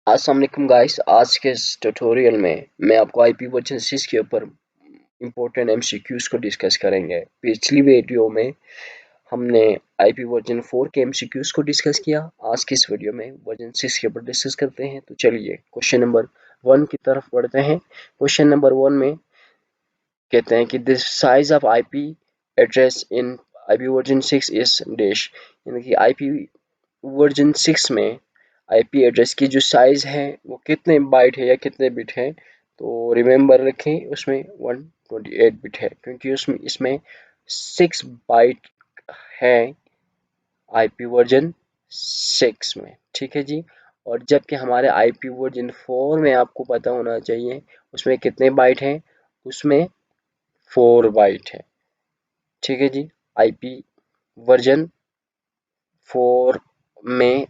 अस्सलाम वालेकुम गाइस। आज के इस ट्यूटोरियल में मैं आपको आईपी वर्जन 6 के ऊपर इम्पोर्टेंट एमसीक्यूज को डिस्कस करेंगे। पिछली वीडियो में हमने आईपी वर्जन 4 के एमसीक्यूज को डिस्कस किया। आज की इस वीडियो में वर्जन 6 के ऊपर डिस्कस करते हैं। तो चलिए क्वेश्चन नंबर 1 की तरफ बढ़ते हैं। क्वेश्चन नंबर 1 में कहते हैं कि the size of IP address in IP version 6 is dash, यानी कि आईपी वर्जन 6 में आईपी एड्रेस की जो साइज है वो कितने बाइट है या कितने बिट है। तो रिमेंबर रखें उसमें 128 बिट है, क्योंकि उसमें इसमें 6 बाइट है आईपी वर्जन 6 में। ठीक है जी। और जबकि हमारे आईपी वर्जन 4 में आपको पता होना चाहिए उसमें कितने बाइट हैं, उसमें 4 बाइट है। ठीक है जी। आईपी वर्जन 4 में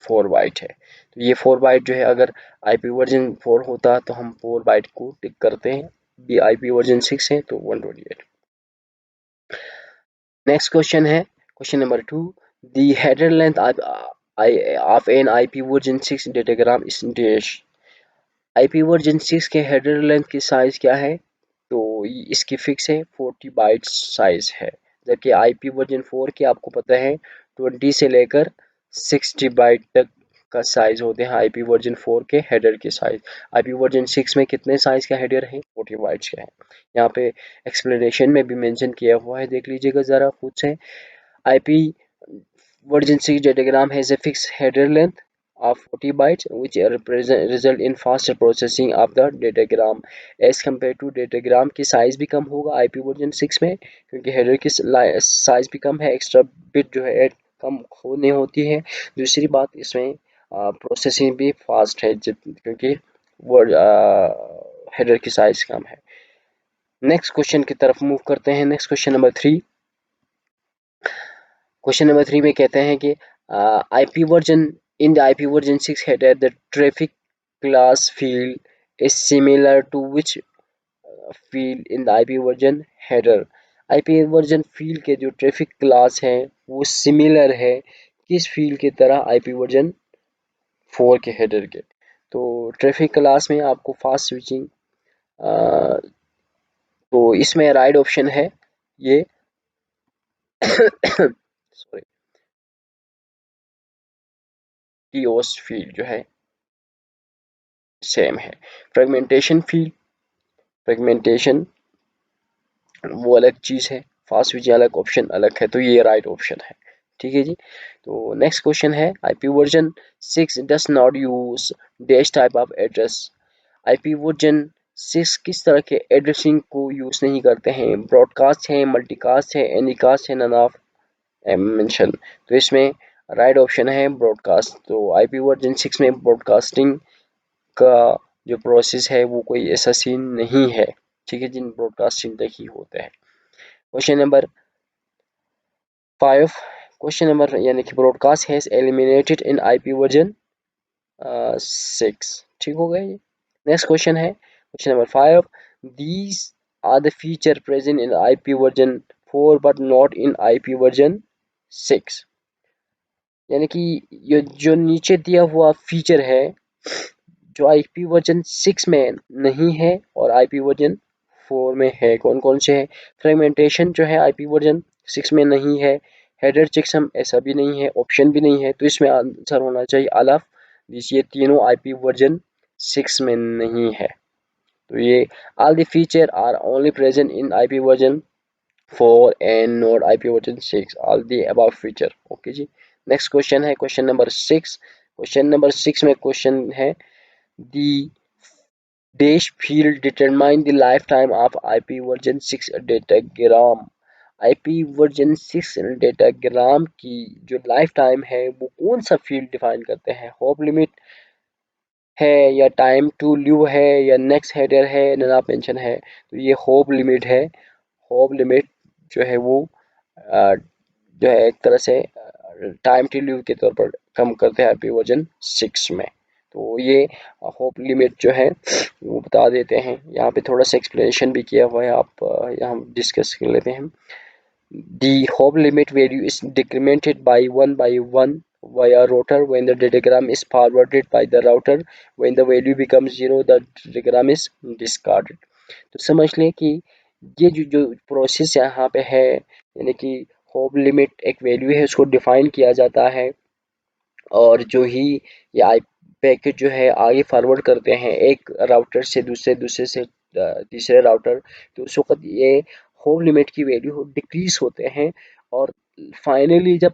4 बाइट है। तो ये 4 बाइट जो है, अगर आईपी वर्जन 4 होता तो हम 4 बाइट को टिक करते हैं। ये आईपी वर्जन 6 है तो 128। नेक्स्ट क्वेश्चन है question number 2। The header length of N IP version 6 datagram is dash. IP version 6 के हेडर लेंथ की साइज क्या है? तो इसकी फिक्स है 40 बाइट साइज है। जबकि आईपी वर्जन 4 के आपको पता है 20 से लेकर 60 बाइट तक का साइज होते हैं आईपी वर्जन 4 के हेडर के साइज। आईपी वर्जन 6 में कितने साइज का हेडर है? 40 बाइट्स का है। यहाँ पे एक्सप्लेनेशन में भी मेंशन किया हुआ है, देख लीजिएगा ज़रा खुद से। IP version 6 datagram has a fixed header length of 40 bytes, which result in faster processing of the datagram as compared to datagram की साइज भी कम होगा आईपी वर्जन 6 में, क्योंकि हेडर की साइज भी कम है, एक्स्ट्रा बिट जो है कम होने होती है। दूसरी बात, इसमें प्रोसेसिंग भी फास्ट है क्योंकि वर्ड हेडर की साइज कम है। नेक्स्ट क्वेश्चन की तरफ मूव करते हैं। Next question number 3। Question number 3 में कहते हैं कि IP version in the IP version 6 header the traffic class field is similar to which field in the IP version header. IP version field के जो ट्रैफिक क्लास है वो similar है किस फील्ड की तरह? आईपी वर्जन 4 के हेडर के। तो ट्रैफिक क्लास में आपको फास्ट स्विचिंग, तो इसमें राइट ऑप्शन है ये सॉरी, टीओस फील्ड जो है सेम है। फ्रेगमेंटेशन फील्ड, फ्रेगमेंटेशन वो अलग चीज़ है, फास्ट स्विचिंग अलग ऑप्शन अलग है, तो ये राइट ऑप्शन है। ठीक है जी। तो नेक्स्ट क्वेश्चन है IP version 6 does not use dash type of address. IP version 6 किस तरह के एड्रेसिंग को यूज नहीं करते हैं? ब्रॉडकास्ट है, मल्टीकास्ट है, एनीकास्ट है, नन ऑफ मेंशन। तो इसमें राइट ऑप्शन है ब्रॉडकास्ट। तो आईपी वर्जन 6 में ब्रॉडकास्टिंग का जो प्रोसेस है वो कोई ऐसा सीन नहीं है। ठीक है, जिन ब्रॉडकास्टिंग तक ही होता है। Question number 5। क्वेश्चन नंबर यानी कि broadcast has eliminated in IP version 6। ठीक हो गया ये। नेक्स्ट क्वेश्चन है question number 5। These are the feature present in IP version 4 but not in IP version 6। यानी कि ये जो नीचे दिया हुआ फीचर है जो आईपी वर्जन 6 में नहीं है और आईपी वर्जन 4 में है, कौन कौन से हैं? फ्रेगमेंटेशन जो है आईपी वर्जन 6 में नहीं है, हेडर चेकसम ऐसा भी नहीं है, ऑप्शन भी नहीं है, तो इसमें आंसर होना चाहिए ऑल ऑफ दिस। ये तीनों आईपी वर्जन 6 में नहीं है। तो ये all the feature are only present in IP version 4 and not IP version 6, all the above feature. Okay जी। नेक्स्ट क्वेश्चन है क्वेश्चन नंबर 6। क्वेश्चन नंबर 6 में क्वेश्चन है the dash field determine the lifetime of IP version 6 datagram। IP version 6 datagram की जो life time है वो कौन सा फील्ड डिफाइन करते हैं? होप लिमिट है या टाइम टू लिव है या नेक्स्ट हेडर है, नना पेंशन है। तो ये होप लिमिट है। होप लिमिट जो है वो जो है एक तरह से टाइम टू लिव के तौर पर कम करते हैं आईपी वर्जन 6 में। तो ये होप लिमिट जो है वो बता देते हैं। यहाँ पे थोड़ा सा एक्सप्लेनेशन भी किया हुआ है, आप यहाँ डिस्कस कर लेते हैं। The hop limit value is decremented by 1 by 1 via router. When the datagram is forwarded by the router, when the value becomes 0, the datagram is discarded. तो समझ लें कि ये जो प्रोसेस यहाँ पे है, यानी कि होप लिमिट एक वैल्यू है, उसको डिफाइन किया जाता है, और जो ही ये आई पैकेट जो है आगे फॉरवर्ड करते हैं एक राउटर से दूसरे, दूसरे से तीसरे राउटर, तो उस वक्त ये होम लिमिट की वैल्यू डिक्रीज होते हैं, और फाइनली जब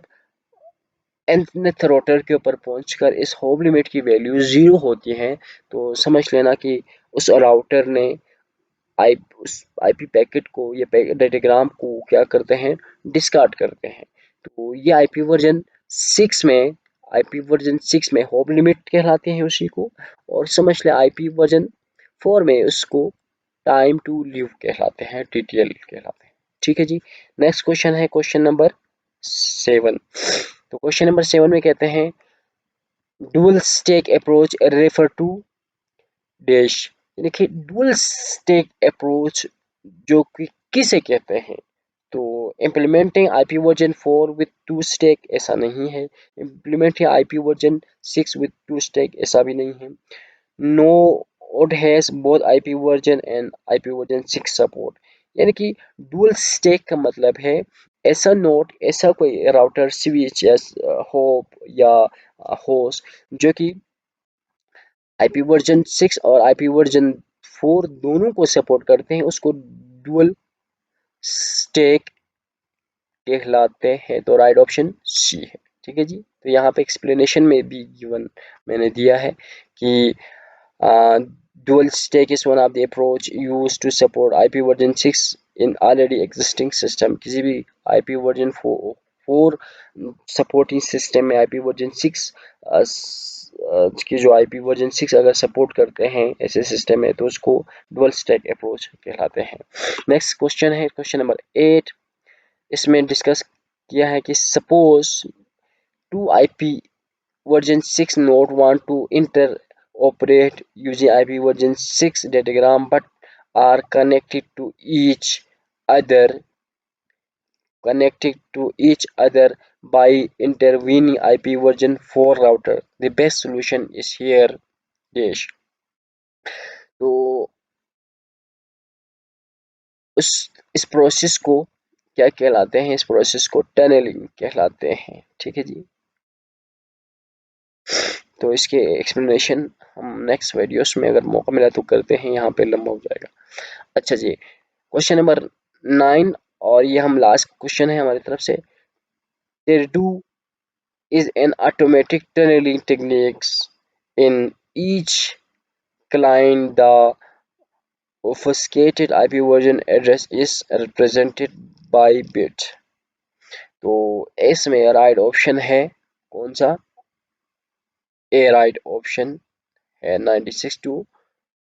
nth राउटर के ऊपर पहुंचकर इस होम लिमिट की वैल्यू 0 होती है, तो समझ लेना कि उस राउटर ने आई उस आईपी पैकेट को, ये डेटाग्राम को क्या करते हैं, डिस्कार्ड करते हैं। तो ये आईपी वर्जन 6 में होप लिमिट कहलाते हैं उसी को, और समझ ले आईपी वर्जन 4 में उसको टाइम टू लिव कहलाते हैं, टीटीएल कहलाते हैं। ठीक है जी। नेक्स्ट क्वेश्चन है क्वेश्चन नंबर 7। तो क्वेश्चन नंबर 7 में कहते हैं dual stack approach refer to dash. देखिए डुअल स्टैक अप्रोच जो कि किसे कहते हैं, तो implementing IP version 4 with two stack ऐसा नहीं है, implementing IP version 6 with two stack ऐसा भी नहीं है, node has both IP version and IP version 6 support. यानी कि डुअल स्टैक का मतलब है ऐसा नोड, ऐसा कोई राउटर स्विच या होप या होस्ट जो कि आईपी वर्जन 6 और आईपी वर्जन 4 दोनों को सपोर्ट करते हैं, उसको डुअल स्टैक कहलाते हैं। तो राइट ऑप्शन सी है। ठीक है जी। तो यहाँ पे एक्सप्लेनेशन में भी गिवन मैंने दिया है कि dual stack is one of the approach used to support IP version 6 in already existing system। किसी भी IP version 4 सपोर्टिंग सिस्टम में IP version 6 की जो IP version 6 अगर सपोर्ट करते हैं ऐसे सिस्टम में, तो उसको डुअल स्टैक अप्रोच कहलाते हैं। नेक्स्ट क्वेश्चन है क्वेश्चन नंबर 8। इसमें डिस्कस किया है कि suppose to IP version 6 node want to interoperate using IP version 6 datagram but are other connected to each other by intervening IP version 4 router। The best solution is here dash। तो उस इस process को क्या कहलाते हैं, इस process को tunnelling कहलाते हैं। ठीक है जी। तो इसके एक्सप्लेनेशन हम नेक्स्ट वीडियोस में अगर मौका मिला तो करते हैं, यहाँ पे लंबा हो जाएगा। अच्छा जी, क्वेश्चन नंबर 9, और ये हम लास्ट क्वेश्चन है हमारी तरफ से। Teredo is an automatic tunneling techniques in each client. The obfuscated IP version address is represented by bit। तो इसमें राइट ऑप्शन है कौन सा, ए राइट ऑप्शन है 96 टू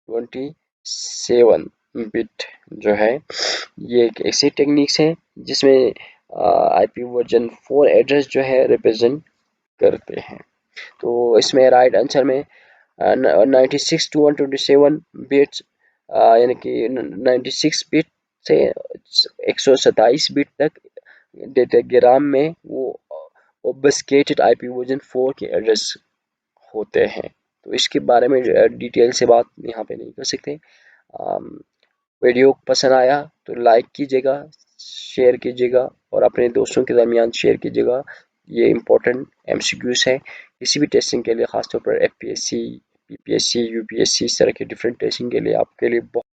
27 बिट जो है, ये एक ऐसी टेक्निक्स है जिसमें आईपी वर्जन 4 एड्रेस जो है रिप्रेजेंट करते हैं। तो इसमें राइट आंसर में 96 टू 127 बिट्स, यानी कि 96 बिट से 127 बिट तक डेटाग्राम में वो ऑब्फस्केटेड आईपी वर्जन 4 के एड्रेस होते हैं। तो इसके बारे में डिटेल से बात यहाँ पे नहीं कर सकते। वीडियो पसंद आया तो लाइक कीजिएगा, शेयर कीजिएगा और अपने दोस्तों के दरमियान शेयर कीजिएगा। ये इम्पोर्टेंट एमसीक्यूज है किसी भी टेस्टिंग के लिए, खासतौर पर एफपीएससी, पीपीएससी, यूपीएससी, इस तरह के डिफरेंट टेस्टिंग के लिए आपके लिए बहुत